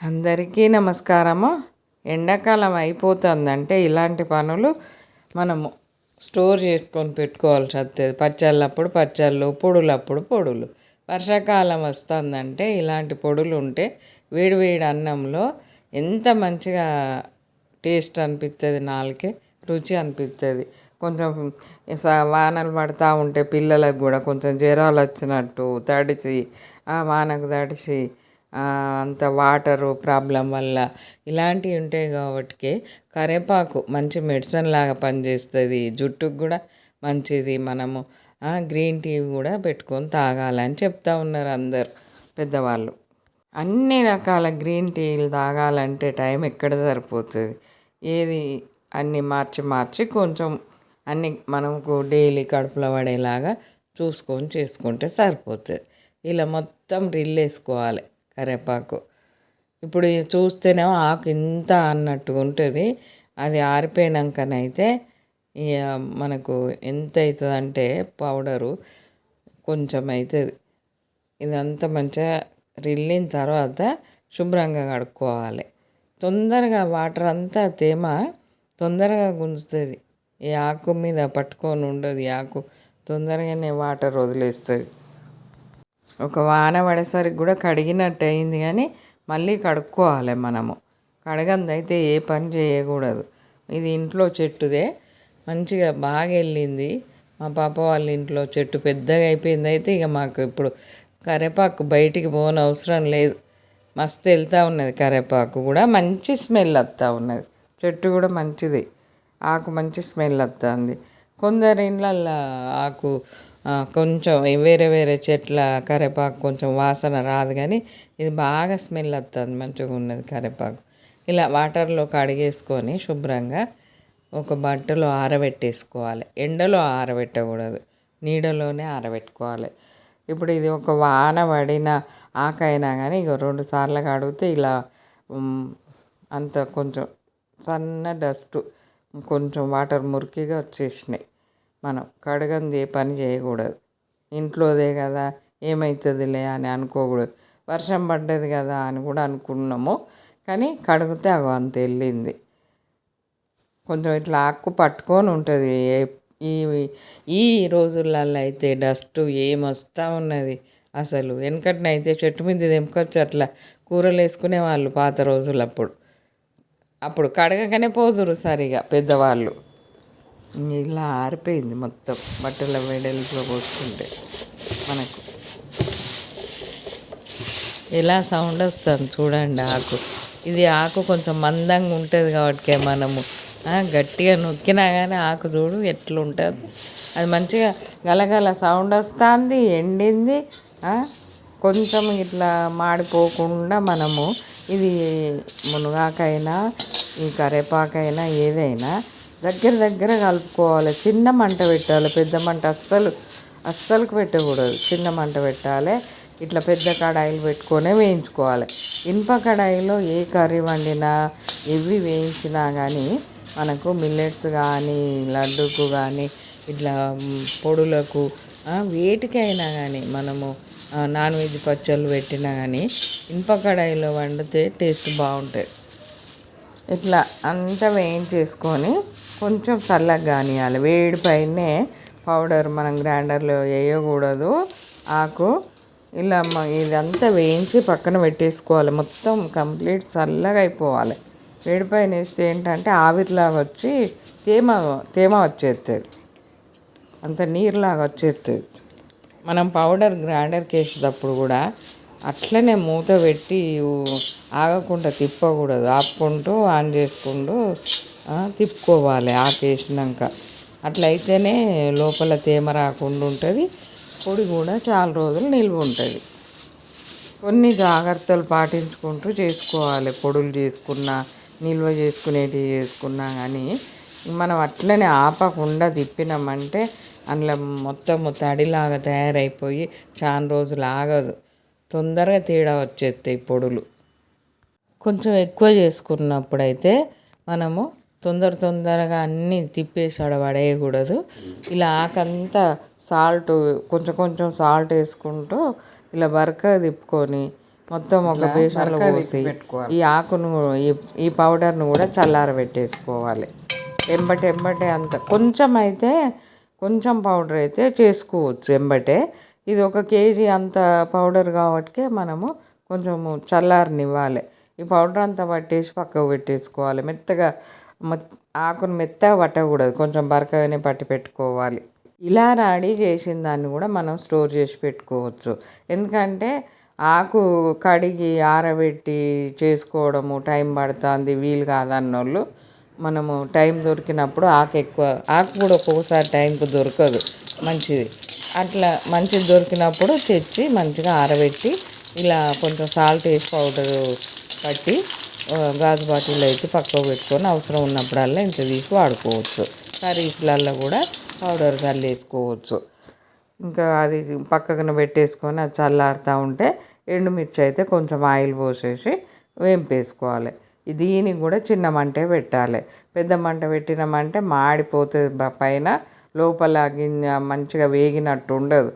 అందరికీ నమస్కారము. ఎండాకాలం అయిపోతుందంటే ఇలాంటి పనులు మనము స్టోర్ చేసుకొని పెట్టుకోవాల్సి వస్తుంది. పచ్చళ్ళప్పుడు పచ్చళ్ళు, పొడులప్పుడు పొడులు. వర్షాకాలం వస్తుందంటే ఇలాంటి పొడులు ఉంటే వేడి వేడి అన్నంలో ఎంత మంచిగా టేస్ట్ అనిపిస్తుంది, నాలుకే రుచి అనిపిస్తుంది. కొంచెం వానలు పడుతూ ఉంటే పిల్లలకు కూడా కొంచెం జ్వరాలు వచ్చినట్టు తడిసి వానకు తడిసి అంత వాటరు ప్రాబ్లం వల్ల ఇలాంటివి ఉంటాయి కాబట్టి కరివేపాకు మంచి మెడిసిన్ లాగా పనిచేస్తుంది. జుట్టుకు కూడా మంచిది. మనము గ్రీన్ టీ కూడా పెట్టుకొని తాగాలని చెప్తా ఉన్నారు అందరు పెద్దవాళ్ళు. అన్ని రకాల గ్రీన్ టీలు తాగాలంటే టైం ఎక్కడ సరిపోతుంది? ఏది అన్నీ మార్చి మార్చి కొంచెం అన్నీ మనకు డైలీ కడుపులో పడేలాగా చూసుకొని చేసుకుంటే సరిపోతుంది. ఇలా మొత్తం వేసుకోవాలి కరివేపాకు. ఇప్పుడు చూస్తేనేమో ఆకు ఇంత అన్నట్టుగా ఉంటుంది. అది ఆరిపోయినాకనైతే మనకు ఎంత అవుతుంది అంటే పౌడరు కొంచెం అవుతుంది. ఇదంతా మంచిగా రిల్లిన తర్వాత శుభ్రంగా కడుక్కోవాలి. తొందరగా వాటర్ అంతా తేమ తొందరగా గుంజుతుంది. ఈ ఆకు మీద పట్టుకొని ఉండదు. ఈ ఆకు తొందరగానే వాటర్ వదిలేస్తుంది. ఒక వాన పడేసరికి కూడా కడిగినట్టు అయింది, కానీ మళ్ళీ కడుక్కోవాలి మనము. కడగంది అయితే ఏ పని చేయకూడదు. ఇది ఇంట్లో చెట్టుదే, మంచిగా బాగా వెళ్ళింది. మా పాప వాళ్ళ ఇంట్లో చెట్టు పెద్దగా అయిపోయింది. అయితే ఇక మాకు ఇప్పుడు కరివేపాకు బయటికి పోని అవసరం లేదు. మస్తు వెళ్తూ ఉన్నది. కరివేపాకు కూడా మంచి స్మెల్ వస్తూ ఉన్నది. చెట్టు కూడా మంచిది. ఆకు మంచి స్మెల్ వస్తుంది. కొందరి ఇళ్ళల్లో ఆకు కొంచెం వేరే వేరే చెట్ల కరివేపాకు కొంచెం వాసన రాదు, కానీ ఇది బాగా స్మెల్ వస్తుంది. మంచిగా ఉన్నది కరివేపాకు. ఇలా వాటర్లో కడిగేసుకొని శుభ్రంగా ఒక బట్టలో ఆరబెట్టేసుకోవాలి. ఎండలో ఆరబెట్టకూడదు, నీడలోనే ఆరబెట్టుకోవాలి. ఇప్పుడు ఇది ఒక వాన పడిన ఆకైనా కానీ ఇక 2 సార్లు కడిగితే ఇలా అంత కొంచెం సన్న డస్ట్ కొంచెం వాటర్ మురికిగా వచ్చేసినాయి. మనం కడగంది ఏ పని చేయకూడదు. ఇంట్లోదే కదా ఏమవుతుందిలే అని అనుకోకూడదు. వర్షం పడ్డది కదా అని కూడా అనుకున్నాము, కానీ కడిగితే అంత వెళ్ళింది. కొంచెం ఇట్లా ఆకు పట్టుకొని ఉంటుంది. ఈ ఈ రోజులలో అయితే డస్ట్ ఏమొస్తూ ఉన్నది అసలు. వెనకటినైతే చెట్టు మీద తెంపుకొచ్చి అట్లా కూరలు వేసుకునే వాళ్ళు పాత రోజులప్పుడు. అప్పుడు కడగకనే పోదురు సరిగా పెద్దవాళ్ళు. ఇలా ఆరిపోయింది మొత్తం బట్టల వెడల్పులో పోసుకుంటే. మనకు ఎలా సౌండ్ వస్తుంది చూడండి. ఆకు ఇది ఆకు కొంచెం మందంగా ఉంటుంది కాబట్టి మనము గట్టిగా నొక్కినా కానీ ఆకు చూడు ఎట్లుంటుంది. అది మంచిగా గలగల సౌండ్ వస్తుంది. ఎండింది. కొంచెం ఇట్లా మాడిపోకుండా మనము ఇది మునగాకైనా ఈ కరివేపాకైనా ఏదైనా దగ్గర కలుపుకోవాలి. చిన్న మంట పెట్టాలి. పెద్ద మంట అస్సలుకు పెట్టకూడదు. చిన్న మంట పెట్టాలి. ఇట్లా పెద్ద కడాయిలు పెట్టుకొని వేయించుకోవాలి. ఇనుప కడాయిలో ఏ కర్రీ వండినా ఎవి వేయించినా కానీ మనకు మిల్లెట్స్ కానీ లడ్డుకు కానీ ఇట్లా పొడులకు వేటికైనా కానీ మనము నాన్ వెజ్ పచ్చళ్ళు పెట్టినా కానీ ఇనుప కడాయిలో వండితే టేస్ట్ బాగుంటుంది. ఇట్లా అంతా వేయించేసుకొని కొంచెం చల్లగా కానియాలి. వేడి పైనే పౌడర్ మనం గ్రైండర్లో వేయకూడదు. ఆకు ఇలా ఇదంతా వేయించి పక్కన పెట్టేసుకోవాలి. మొత్తం కంప్లీట్ చల్లగా అయిపోవాలి. వేడి పైన వేస్తే ఏంటంటే ఆవిరిలాగా వచ్చి తేమ వచ్చేస్తుంది. అంత నీరులాగా వచ్చేస్తుంది. మనం పౌడర్ గ్రైండర్కి వేసేటప్పుడు కూడా అట్లనే మూత పెట్టి ఆగకుండా తిప్పకూడదు. ఆపుకుంటూ ఆన్ చేసుకుంటూ తిప్పుకోవాలి ఆకేసినాక. అట్లయితేనే లోపల తేమ రాకుండా ఉంటుంది. పొడి కూడా చాలా రోజులు నిల్వ ఉంటుంది. కొన్ని జాగ్రత్తలు పాటించుకుంటూ చేసుకోవాలి. పొడులు చేసుకున్నా నిల్వ చేసుకునేటివి చేసుకున్నా కానీ మనం అట్లనే ఆపకుండా తిప్పినామంటే అందులో మొత్తం తడిలాగా తయారైపోయి చాలా రోజులు ఆగదు. తొందరగా తేడా వచ్చేస్తాయి పొడులు. కొంచెం ఎక్కువ చేసుకున్నప్పుడైతే మనము తొందరగా అన్నీ తిప్పేసి పడేయకూడదు. ఇలా ఆకంతా సాల్ట్ కొంచెం సాల్ట్ వేసుకుంటూ ఇలా బరక తిప్పుకొని మొత్తం ఒక బేసన్లో పోసి ఈ ఆకును ఈ పౌడర్ను కూడా చల్లారబెట్టేసుకోవాలి. ఎంబటే అంత కొంచెం పౌడర్ అయితే చేసుకోవచ్చు ఎంబటే. ఇది 1 కేజీ అంత పౌడర్ కాబట్టి మనము కొంచెము చల్లారనివ్వాలి. ఈ పౌడర్ అంతా పట్టేసి పక్కకు పెట్టేసుకోవాలి. మెత్తగా ఆకును మెత్తగా పట్టకూడదు, కొంచెం బరకగానే పట్టి పెట్టుకోవాలి. ఇలా రెడీ చేసిన దాన్ని కూడా మనం స్టోర్ చేసి పెట్టుకోవచ్చు. ఎందుకంటే ఆకు కడిగి ఆరబెట్టి చేసుకోవడము టైం పడుతుంది, వీలు కాదన్నోళ్ళు మనము టైం దొరికినప్పుడు ఆకు కూడా ఒక్కొక్కసారి టైంకి దొరకదు మంచిది. అట్లా మంచిది దొరికినప్పుడు తెచ్చి మంచిగా ఆరబెట్టి ఇలా కొంచెం సాల్ట్ వేసి పౌడరు పట్టి గాజు బాటిల్లో అయితే పక్కకు పెట్టుకొని అవసరం ఉన్నప్పుడల్లా ఇంత తీసి వాడుకోవచ్చు. కర్రీస్లలో కూడా పౌడర్ చల్లేసుకోవచ్చు. ఇంకా అది పక్కన పెట్టేసుకొని అది చల్లారుతూ ఉంటే ఎండుమిర్చి అయితే కొంచెం ఆయిల్ పోసేసి వేంపేసుకోవాలి. దీనికి కూడా చిన్న మంటే పెట్టాలి. పెద్ద మంట పెట్టినామంటే మాడిపోతుంది, పైన లోపల గింజ మంచిగా వేగినట్టు ఉండదు.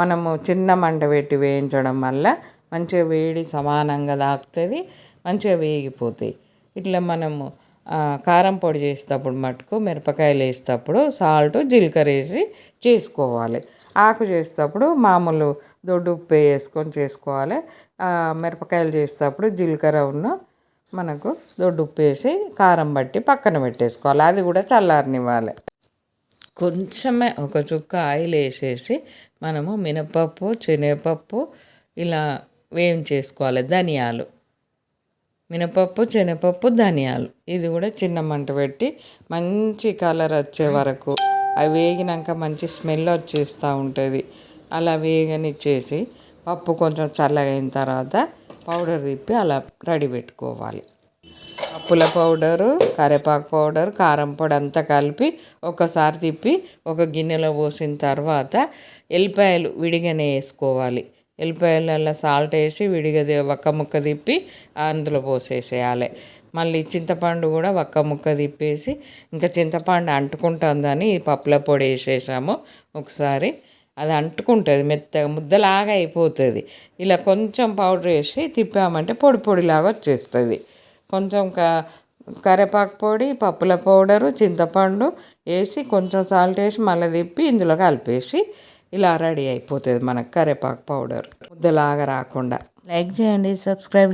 మనము చిన్న మంట పెట్టి వేయించడం వల్ల మంచిగా వేడి సమానంగా తాకుతుంది, మంచిగా వేగిపోతాయి. ఇట్లా మనము కారం పొడి చేసేటప్పుడు మటుకు మిరపకాయలు వేసేటప్పుడు సాల్ట్ జీలకర్ర వేసి చేసుకోవాలి. ఆకు చేసేటప్పుడు మామూలు దొడ్డు ఉప్పు వేసుకొని చేసుకోవాలి. మిరపకాయలు చేసేటప్పుడు జీలకర్ర మనకు దొడ్డు ఉప్పు వేసి కారం బట్టి పక్కన పెట్టేసుకోవాలి. అది కూడా చల్లారనివ్వాలి. కొంచెమే ఒక చుక్క ఆయిల్ వేసేసి మనము మినపప్పు, శనగపప్పు ఇలా వేయించేసుకోవాలి. మినపప్పు, శనగపప్పు, ధనియాలు ఇది కూడా చిన్న మంట పెట్టి మంచి కలర్ వచ్చే వరకు అవి వేగినాక మంచి స్మెల్ వచ్చేస్తూ ఉంటుంది. అలా వేగనిచ్చేసి పప్పు కొంచెం చల్లగా అయిన తర్వాత పౌడర్ తిప్పి అలా రెడీ పెట్టుకోవాలి. పప్పుల పౌడరు, కరివేపాకు పౌడర్, కారం పొడి అంతా కలిపి ఒకసారి తిప్పి ఒక గిన్నెలో పోసిన తర్వాత ఎల్లిపాయలు విడిగానే వేసుకోవాలి. ఎల్లిపాయలలో సాల్ట్ వేసి విడిగా ఒక్క ముక్క తిప్పి అందులో పోసేసేయాలి. మళ్ళీ చింతపండు కూడా ఒక్క ముక్క తిప్పేసి, ఇంకా చింతపండు అంటుకుంటుందని పప్పుల పొడి వేసేసాము ఒకసారి, అది అంటుకుంటుంది, మెత్తగా ముద్దలాగా అయిపోతుంది. ఇలా కొంచెం పౌడర్ వేసి తిప్పామంటే పొడిలాగా వచ్చేస్తుంది. కొంచెం కరివేపాకు పొడి, పప్పుల పౌడరు, చింతపండు వేసి కొంచెం సాల్ట్ వేసి మళ్ళీ తిప్పి ఇందులో కలిపేసి ఇలా రెడీ అయిపోతుంది మనకు కరివేపాకు పౌడర్, ముద్దలాగా రాకుండా. లైక్ చేయండి, సబ్స్క్రైబ్